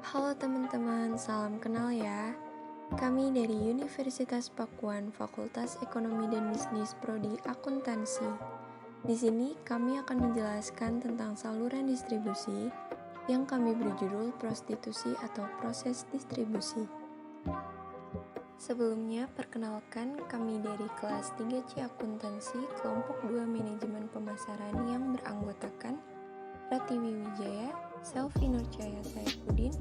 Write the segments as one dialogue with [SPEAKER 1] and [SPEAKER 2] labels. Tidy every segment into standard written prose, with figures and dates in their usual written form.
[SPEAKER 1] Halo teman-teman, salam kenal ya. Kami dari Universitas Pakuan, Fakultas Ekonomi dan Bisnis Prodi Akuntansi. Di sini kami akan menjelaskan tentang saluran distribusi yang kami beri judul prostitusi atau proses distribusi. Sebelumnya, perkenalkan kami dari kelas 3C Akuntansi kelompok 2 Manajemen Pemasaran yang beranggotakan Pratiwi Wijaya, Selvi Nurjaya Saifuddin,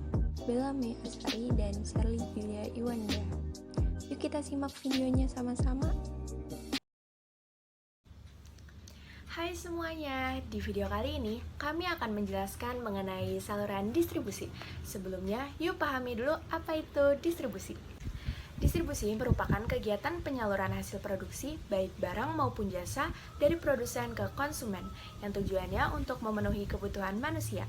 [SPEAKER 1] Bella May Asari, dan Sherly Julia Iwanda. Yuk kita simak videonya sama-sama.
[SPEAKER 2] Hai semuanya, di video kali ini kami akan menjelaskan mengenai saluran distribusi. Sebelumnya, yuk pahami dulu apa itu distribusi. Distribusi merupakan kegiatan penyaluran hasil produksi, baik barang maupun jasa, dari produsen ke konsumen, yang tujuannya untuk memenuhi kebutuhan manusia.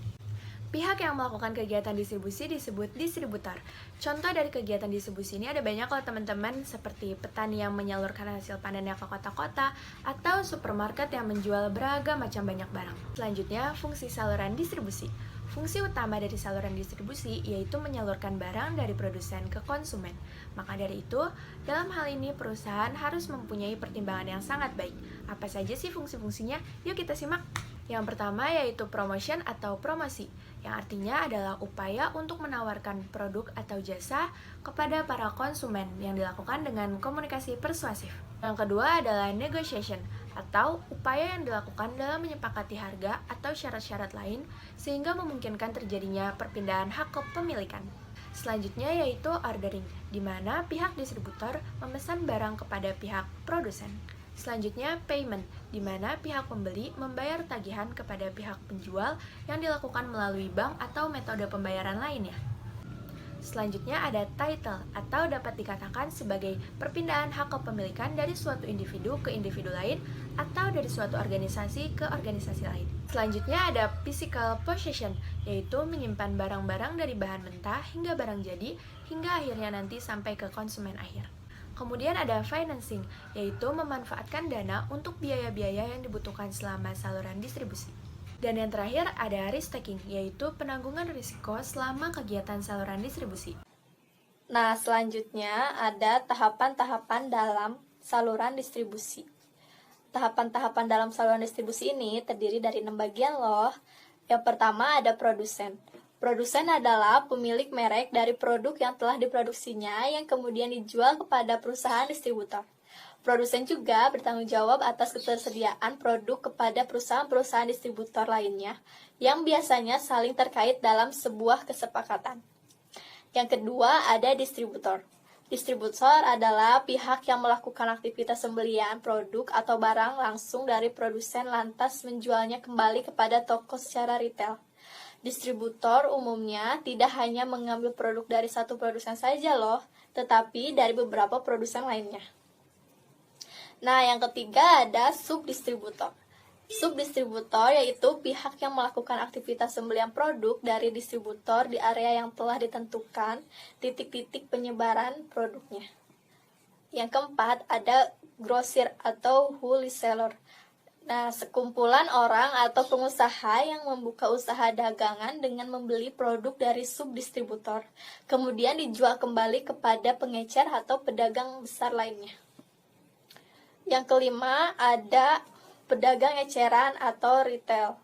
[SPEAKER 2] Pihak yang melakukan kegiatan distribusi disebut distributor. Contoh dari kegiatan distribusi ini ada banyak loh teman-teman, seperti petani yang menyalurkan hasil panennya ke kota-kota, atau supermarket yang menjual beragam macam banyak barang. Selanjutnya, fungsi saluran distribusi. Fungsi utama dari saluran distribusi yaitu menyalurkan barang dari produsen ke konsumen. Maka dari itu, dalam hal ini perusahaan harus mempunyai pertimbangan yang sangat baik. Apa saja sih fungsi-fungsinya? Yuk kita simak. Yang pertama yaitu promotion atau promosi, yang artinya adalah upaya untuk menawarkan produk atau jasa kepada para konsumen yang dilakukan dengan komunikasi persuasif. Yang kedua adalah negotiation, atau upaya yang dilakukan dalam menyepakati harga atau syarat-syarat lain sehingga memungkinkan terjadinya perpindahan hak kepemilikan. Selanjutnya yaitu ordering, di mana pihak distributor memesan barang kepada pihak produsen. Selanjutnya payment, di mana pihak pembeli membayar tagihan kepada pihak penjual yang dilakukan melalui bank atau metode pembayaran lainnya. Selanjutnya ada title, atau dapat dikatakan sebagai perpindahan hak kepemilikan dari suatu individu ke individu lain atau dari suatu organisasi ke organisasi lain. Selanjutnya ada physical possession, yaitu menyimpan barang-barang dari bahan mentah hingga barang jadi, hingga akhirnya nanti sampai ke konsumen akhir. Kemudian ada financing, yaitu memanfaatkan dana untuk biaya-biaya yang dibutuhkan selama saluran distribusi. Dan yang terakhir ada risk taking, yaitu penanggungan risiko selama kegiatan saluran distribusi.
[SPEAKER 3] Nah, selanjutnya ada tahapan-tahapan dalam saluran distribusi. Tahapan-tahapan dalam saluran distribusi ini terdiri dari 6 bagian loh. Yang pertama ada produsen. Produsen adalah pemilik merek dari produk yang telah diproduksinya yang kemudian dijual kepada perusahaan distributor. Produsen juga bertanggung jawab atas ketersediaan produk kepada perusahaan-perusahaan distributor lainnya yang biasanya saling terkait dalam sebuah kesepakatan. Yang kedua ada distributor. Distributor adalah pihak yang melakukan aktivitas pembelian produk atau barang langsung dari produsen lantas menjualnya kembali kepada toko secara retail. Distributor umumnya tidak hanya mengambil produk dari satu produsen saja loh, tetapi dari beberapa produsen lainnya. Nah, yang ketiga ada subdistributor. Subdistributor yaitu pihak yang melakukan aktivitas pembelian produk dari distributor di area yang telah ditentukan titik-titik penyebaran produknya. Yang keempat ada grosir atau wholesaler. Nah, sekumpulan orang atau pengusaha yang membuka usaha dagangan dengan membeli produk dari subdistributor, kemudian dijual kembali kepada pengecer atau pedagang besar lainnya. Yang kelima ada pedagang eceran atau retail.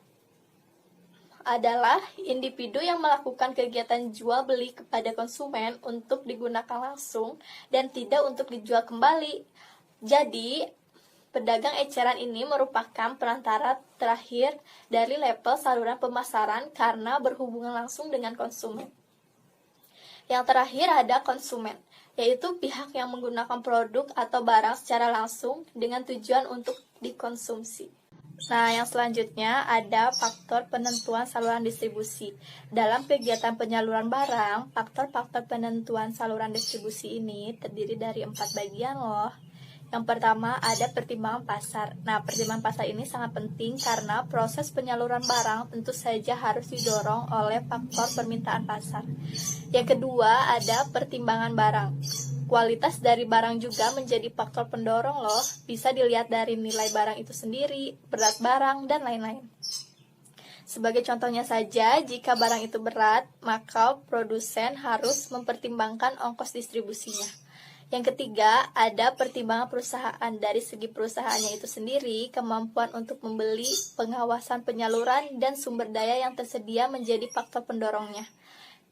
[SPEAKER 3] Adalah individu yang melakukan kegiatan jual beli kepada konsumen untuk digunakan langsung dan tidak untuk dijual kembali. Jadi, pedagang eceran ini merupakan perantara terakhir dari level saluran pemasaran karena berhubungan langsung dengan konsumen. Yang terakhir ada konsumen, yaitu pihak yang menggunakan produk atau barang secara langsung dengan tujuan untuk dikonsumsi. Nah, yang selanjutnya ada faktor penentuan saluran distribusi. Dalam kegiatan penyaluran barang, faktor-faktor penentuan saluran distribusi ini terdiri dari 4 bagian loh. Yang pertama ada pertimbangan pasar. Nah, pertimbangan pasar ini sangat penting karena proses penyaluran barang tentu saja harus didorong oleh faktor permintaan pasar. Yang kedua ada pertimbangan barang. Kualitas dari barang juga menjadi faktor pendorong loh. Bisa dilihat dari nilai barang itu sendiri, berat barang, dan lain-lain. Sebagai contohnya saja, jika barang itu berat, maka produsen harus mempertimbangkan ongkos distribusinya. Yang ketiga, ada pertimbangan perusahaan. Dari segi perusahaannya itu sendiri, kemampuan untuk membeli, pengawasan penyaluran, dan sumber daya yang tersedia menjadi faktor pendorongnya.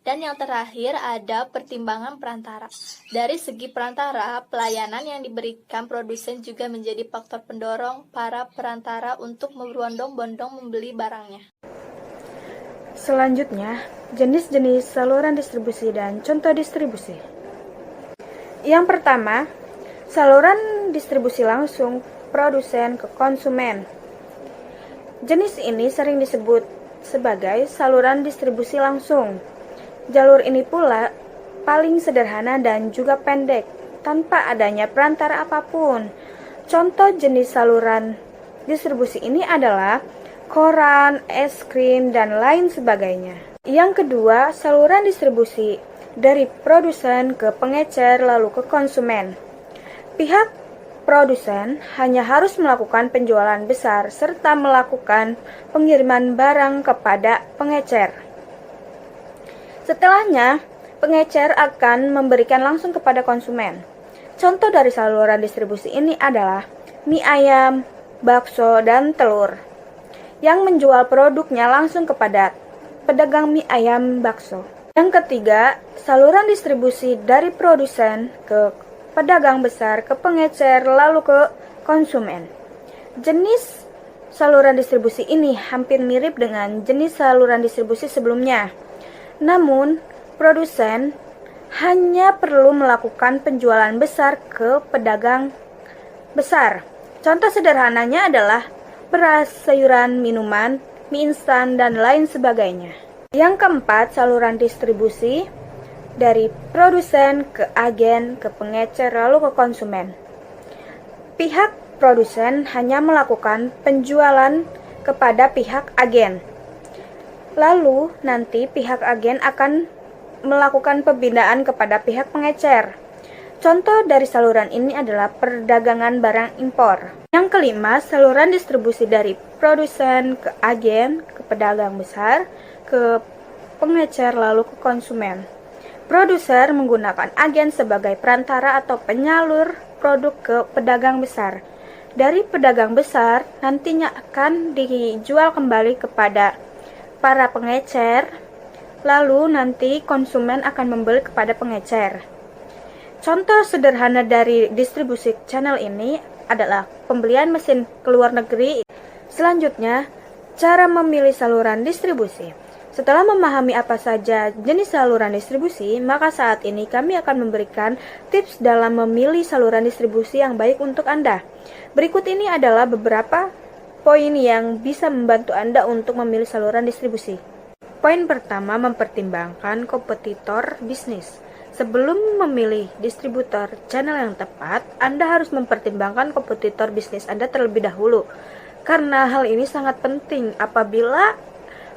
[SPEAKER 3] Dan yang terakhir ada pertimbangan perantara. Dari segi perantara, pelayanan yang diberikan produsen juga menjadi faktor pendorong para perantara untuk berbondong-bondong membeli barangnya.
[SPEAKER 4] Selanjutnya, jenis-jenis saluran distribusi dan contoh distribusi. Yang pertama, saluran distribusi langsung produsen ke konsumen. Jenis ini sering disebut sebagai saluran distribusi langsung. Jalur ini pula paling sederhana dan juga pendek, tanpa adanya perantara apapun. Contoh jenis saluran distribusi ini adalah koran, es krim, dan lain sebagainya. Yang kedua, saluran distribusi dari produsen ke pengecer lalu ke konsumen. Pihak produsen hanya harus melakukan penjualan besar serta melakukan pengiriman barang kepada pengecer. Setelahnya, pengecer akan memberikan langsung kepada konsumen. Contoh dari saluran distribusi ini adalah mie ayam, bakso, dan telur, yang menjual produknya langsung kepada pedagang mie ayam bakso. Yang ketiga, saluran distribusi dari produsen ke pedagang besar, ke pengecer, lalu ke konsumen. Jenis saluran distribusi ini hampir mirip dengan jenis saluran distribusi sebelumnya. Namun, produsen hanya perlu melakukan penjualan besar ke pedagang besar. Contoh sederhananya adalah beras, sayuran, minuman, mie instan, dan lain sebagainya. Yang keempat, saluran distribusi dari produsen ke agen, ke pengecer, lalu ke konsumen. Pihak produsen hanya melakukan penjualan kepada pihak agen. Lalu nanti pihak agen akan melakukan pembinaan kepada pihak pengecer. Contoh dari saluran ini adalah perdagangan barang impor. Yang kelima, saluran distribusi dari produsen ke agen, ke pedagang besar, ke pengecer, lalu ke konsumen. Produser menggunakan agen sebagai perantara atau penyalur produk ke pedagang besar. Dari pedagang besar nantinya akan dijual kembali kepada para pengecer, lalu nanti konsumen akan membeli kepada pengecer. Contoh sederhana dari distribusi channel ini adalah pembelian mesin ke luar negeri. Selanjutnya, cara memilih saluran distribusi. Setelah memahami apa saja jenis saluran distribusi, maka saat ini kami akan memberikan tips dalam memilih saluran distribusi yang baik untuk Anda. Berikut ini adalah beberapa poin yang bisa membantu Anda untuk memilih saluran distribusi. Poin pertama, mempertimbangkan kompetitor bisnis. Sebelum memilih distributor channel yang tepat, Anda harus mempertimbangkan kompetitor bisnis Anda terlebih dahulu. Karena hal ini sangat penting apabila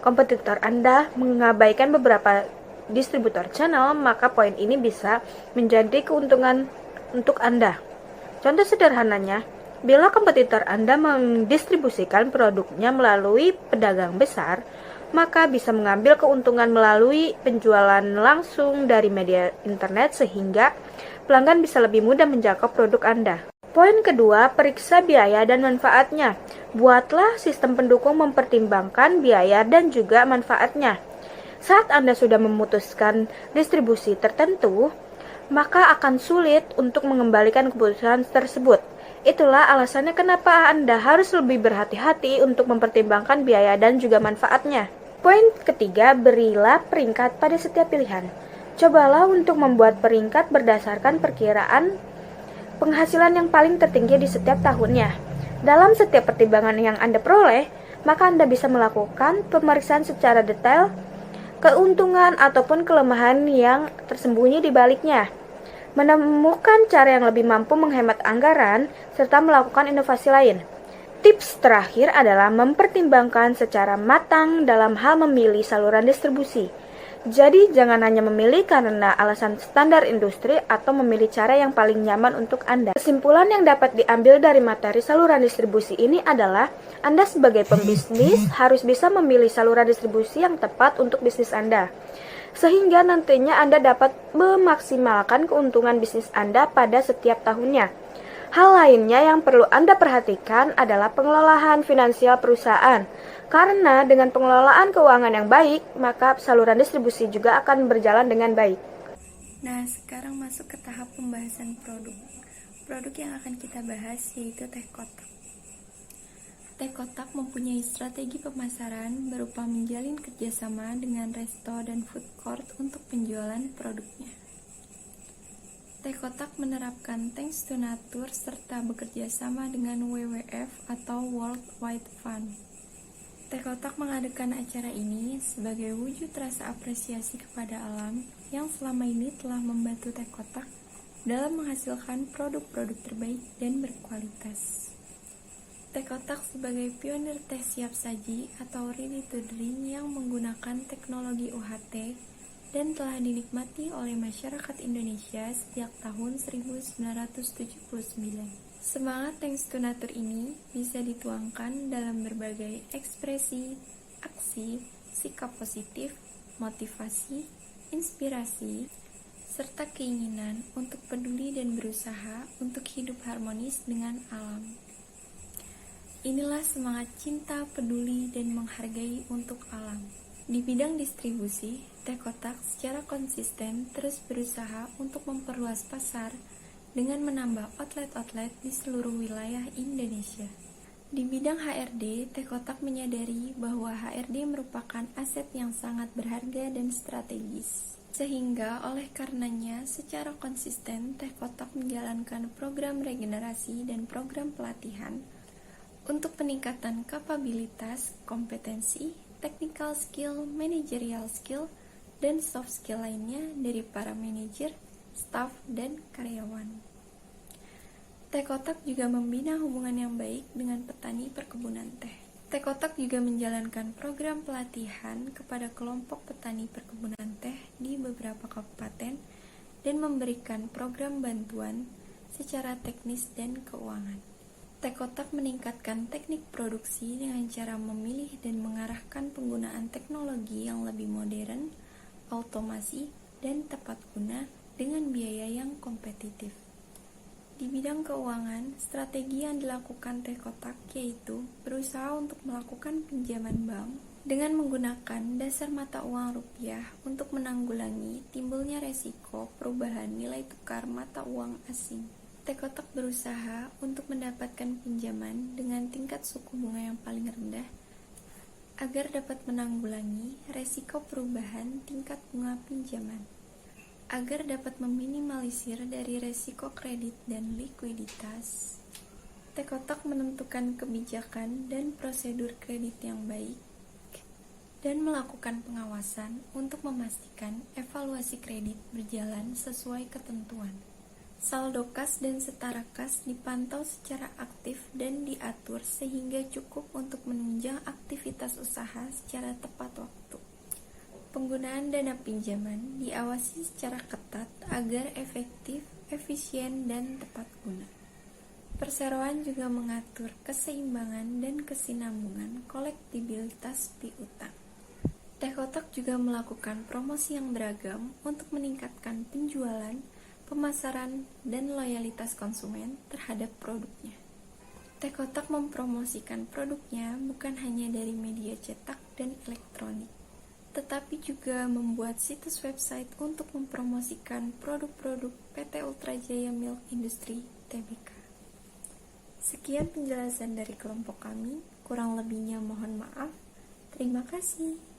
[SPEAKER 4] kompetitor Anda mengabaikan beberapa distributor channel, maka poin ini bisa menjadi keuntungan untuk Anda. Contoh sederhananya, bila kompetitor Anda mendistribusikan produknya melalui pedagang besar, maka bisa mengambil keuntungan melalui penjualan langsung dari media internet sehingga pelanggan bisa lebih mudah menjangkau produk Anda. Poin kedua, periksa biaya dan manfaatnya. Buatlah sistem pendukung mempertimbangkan biaya dan juga manfaatnya. Saat Anda sudah memutuskan distribusi tertentu, maka akan sulit untuk mengembalikan keputusan tersebut. Itulah alasannya kenapa Anda harus lebih berhati-hati untuk mempertimbangkan biaya dan juga manfaatnya. Poin ketiga, berilah peringkat pada setiap pilihan. Cobalah untuk membuat peringkat berdasarkan perkiraan penghasilan yang paling tertinggi di setiap tahunnya. Dalam setiap pertimbangan yang Anda peroleh, maka Anda bisa melakukan pemeriksaan secara detail keuntungan ataupun kelemahan yang tersembunyi di baliknya, menemukan cara yang lebih mampu menghemat anggaran, serta melakukan inovasi lain. Tips terakhir adalah mempertimbangkan secara matang dalam hal memilih saluran distribusi. Jadi jangan hanya memilih karena alasan standar industri atau memilih cara yang paling nyaman untuk Anda. Kesimpulan yang dapat diambil dari materi saluran distribusi ini adalah Anda sebagai pembisnis harus bisa memilih saluran distribusi yang tepat untuk bisnis Anda. Sehingga nantinya Anda dapat memaksimalkan keuntungan bisnis Anda pada setiap tahunnya. Hal lainnya yang perlu Anda perhatikan adalah pengelolaan finansial perusahaan. Karena dengan pengelolaan keuangan yang baik, maka saluran distribusi juga akan berjalan dengan baik.
[SPEAKER 1] Nah, sekarang masuk ke tahap pembahasan produk. Produk yang akan kita bahas yaitu teh kotak. Teh kotak mempunyai strategi pemasaran berupa menjalin kerjasama dengan resto dan food court untuk penjualan produknya. Teh kotak menerapkan Thanks to Nature serta bekerja sama dengan WWF atau World Wide Fund. Teh kotak mengadakan acara ini sebagai wujud rasa apresiasi kepada alam yang selama ini telah membantu teh kotak dalam menghasilkan produk-produk terbaik dan berkualitas. Teh kotak sebagai pionir teh siap saji atau ready to drink yang menggunakan teknologi UHT dan telah dinikmati oleh masyarakat Indonesia sejak tahun 1979. Semangat Thanks to Nature ini bisa dituangkan dalam berbagai ekspresi, aksi, sikap positif, motivasi, inspirasi, serta keinginan untuk peduli dan berusaha untuk hidup harmonis dengan alam. Inilah semangat cinta, peduli, dan menghargai untuk alam. Di bidang distribusi, teh kotak secara konsisten terus berusaha untuk memperluas pasar dengan menambah outlet-outlet di seluruh wilayah Indonesia. Di bidang HRD, teh kotak menyadari bahwa HRD merupakan aset yang sangat berharga dan strategis. Sehingga oleh karenanya secara konsisten teh kotak menjalankan program regenerasi dan program pelatihan untuk peningkatan kapabilitas, kompetensi, technical skill, managerial skill, dan soft skill lainnya dari para manajer, staf, dan karyawan. Teh kotak juga membina hubungan yang baik dengan petani perkebunan teh. Teh kotak juga menjalankan program pelatihan kepada kelompok petani perkebunan teh di beberapa kabupaten dan memberikan program bantuan secara teknis dan keuangan. Teh kotak meningkatkan teknik produksi dengan cara memilih dan mengarahkan penggunaan teknologi yang lebih modern, automasi, dan tepat guna dengan biaya yang kompetitif. Di bidang keuangan, strategi yang dilakukan teh kotak yaitu berusaha untuk melakukan pinjaman bank dengan menggunakan dasar mata uang rupiah untuk menanggulangi timbulnya resiko perubahan nilai tukar mata uang asing. Teh kotak berusaha untuk mendapatkan pinjaman dengan tingkat suku bunga yang paling rendah agar dapat menanggulangi resiko perubahan tingkat bunga pinjaman, agar dapat meminimalisir dari resiko kredit dan likuiditas. Teh kotak menentukan kebijakan dan prosedur kredit yang baik dan melakukan pengawasan untuk memastikan evaluasi kredit berjalan sesuai ketentuan. Saldo kas dan setara kas dipantau secara aktif dan diatur sehingga cukup untuk menunjang aktivitas usaha secara tepat waktu. Penggunaan dana pinjaman diawasi secara ketat agar efektif, efisien, dan tepat guna. Perseroan juga mengatur keseimbangan dan kesinambungan kolektibilitas piutang. Teh kotak juga melakukan promosi yang beragam untuk meningkatkan penjualan, pemasaran, dan loyalitas konsumen terhadap produknya. Teh kotak mempromosikan produknya bukan hanya dari media cetak dan elektronik, tetapi juga membuat situs website untuk mempromosikan produk-produk PT Ultra Jaya Milk Industry Tbk. Sekian penjelasan dari kelompok kami, kurang lebihnya mohon maaf. Terima kasih.